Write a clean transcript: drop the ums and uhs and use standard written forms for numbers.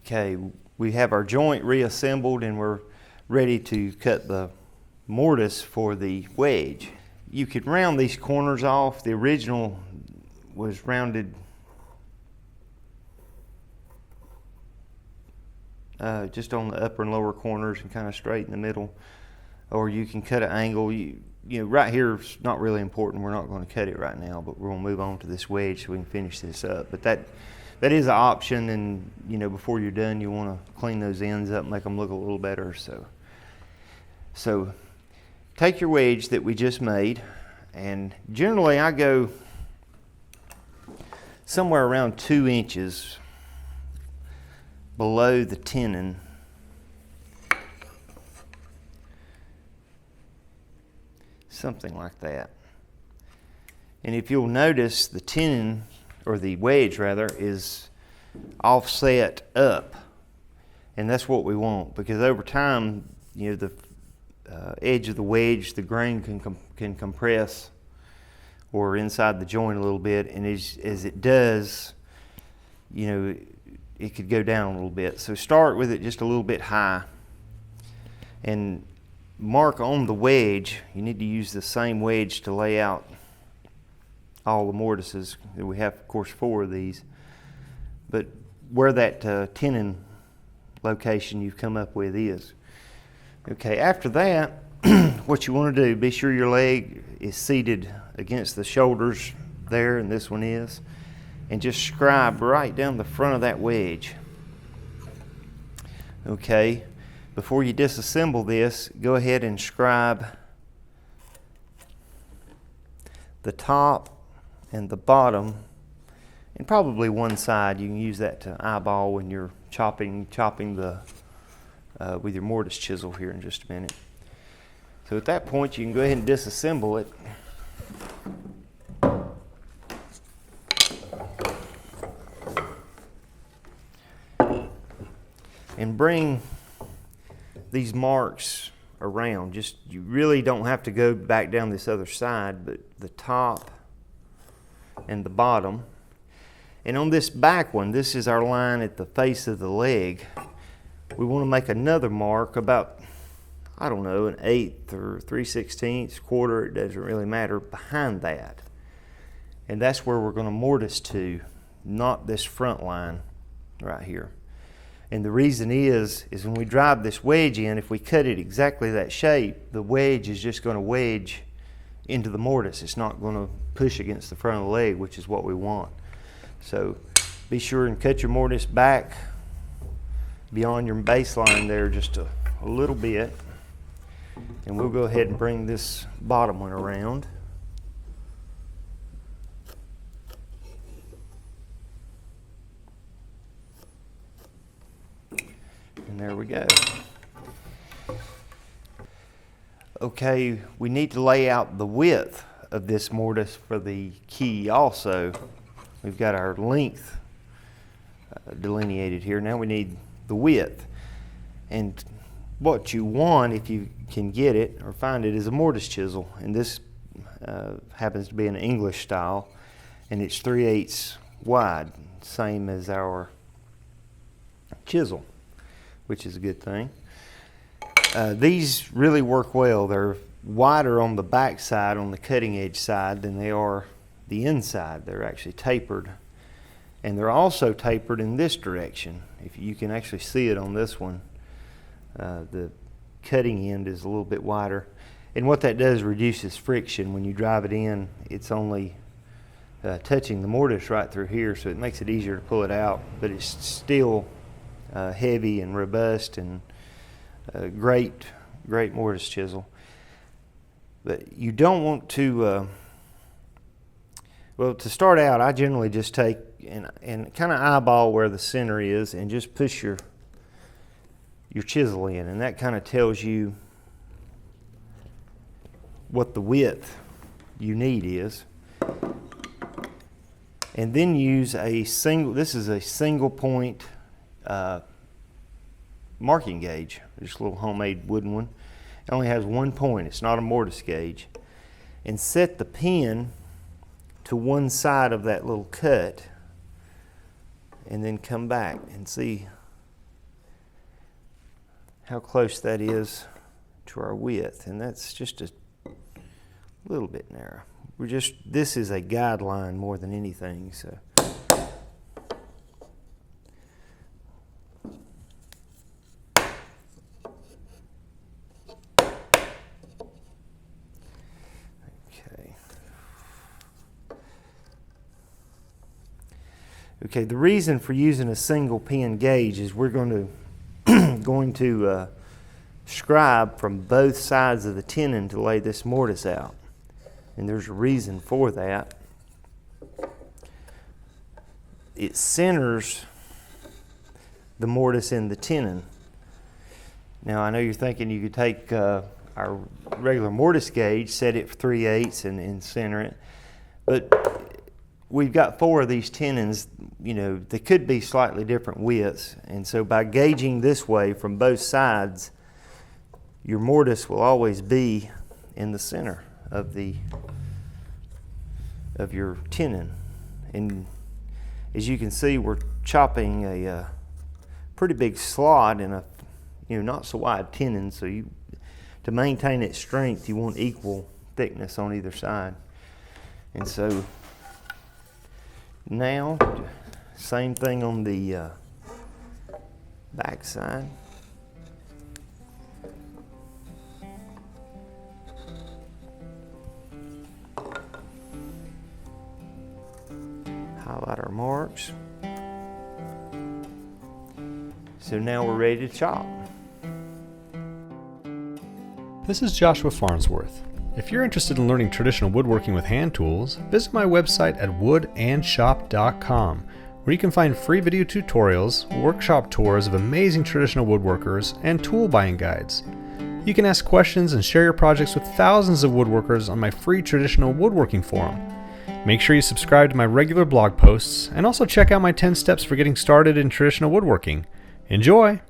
Okay, we have our joint reassembled and we're ready to cut the mortise for the wedge. You could round these corners off. The original was rounded just on the upper and lower corners and kind of straight in the middle. Or you can cut an angle. You know, right here is not really important. We're not going to cut it right now, but we're going to move on to this wedge so we can finish this up. But that is an option, and you know, before you're done, you want to clean those ends up, make them look a little better. So take your wedge that we just made, and generally I go somewhere around 2 inches below the tenon. Something like that. And if you'll notice, the tenon, or the wedge rather, is offset up, and that's what we want, because over time, you know, the edge of the wedge, the grain can compress or inside the joint a little bit, and as it does, you know, it could go down a little bit. So start with it just a little bit high and mark on the wedge. You need to use the same wedge to lay out all the mortises. We have, of course, 4 of these, but where that tenon location you've come up with is. Okay, after that, what you want to do, be sure your leg is seated against the shoulders there, and this one is, and just scribe right down the front of that wedge. Okay, before you disassemble this, go ahead and scribe the top and the bottom, and probably one side. You can use that to eyeball when you're chopping the with your mortise chisel here in just a minute. So at that point, you can go ahead and disassemble it. And bring these marks around. You really don't have to go back down this other side, but the top and the bottom. And on this back one, this is our line at the face of the leg. We want to make another mark about, I don't know, 1/8 or 3/16, quarter, it doesn't really matter, behind that. And that's where we're going to mortise to, not this front line right here. And the reason is when we drive this wedge in, if we cut it exactly that shape, the wedge is just going to wedge into the mortise. It's not going to push against the front of the leg, which is what we want. So be sure and cut your mortise back beyond your baseline there just a little bit. And we'll go ahead and bring this bottom one around. And there we go. Okay, we need to lay out the width of this mortise for the key also. We've got our length delineated here. Now we need the width. And what you want, if you can get it or find it, is a mortise chisel. And this happens to be an English style, and it's 3/8 wide, same as our chisel, which is a good thing. These really work well. They're wider on the back side, on the cutting edge side, than they are the inside. They're actually tapered. And they're also tapered in this direction. If you can actually see it on this one, the cutting end is a little bit wider. And what that does reduces friction. When you drive it in, it's only touching the mortise right through here, so it makes it easier to pull it out, but it's still heavy and robust and great mortise chisel. But you don't want to, well, to start out, I generally just take and kind of eyeball where the center is and just push your chisel in, and that kind of tells you what the width you need is. And then use this is a single point marking gauge, just a little homemade wooden one. It only has one point, it's not a mortise gauge. And set the pin to one side of that little cut, and then come back and see how close that is to our width, and that's just a little bit narrow. This is a guideline more than anything, so. Okay, the reason for using a single pin gauge is we're going to scribe from both sides of the tenon to lay this mortise out. And there's a reason for that. It centers the mortise in the tenon. Now I know you're thinking you could take our regular mortise gauge, set it for 3/8 and center it. But we've got 4 of these tenons, you know, they could be slightly different widths. And so by gauging this way from both sides, your mortise will always be in the center of your tenon. And as you can see, we're chopping a pretty big slot in a, you know, not so wide tenon. So to maintain its strength, you want equal thickness on either side. And so now, same thing on the back side. Highlight our marks. So now we're ready to chop. This is Joshua Farnsworth. If you're interested in learning traditional woodworking with hand tools, visit my website at woodandshop.com, where you can find free video tutorials, workshop tours of amazing traditional woodworkers, and tool buying guides. You can ask questions and share your projects with thousands of woodworkers on my free traditional woodworking forum. Make sure you subscribe to my regular blog posts, and also check out my 10 steps for getting started in traditional woodworking. Enjoy!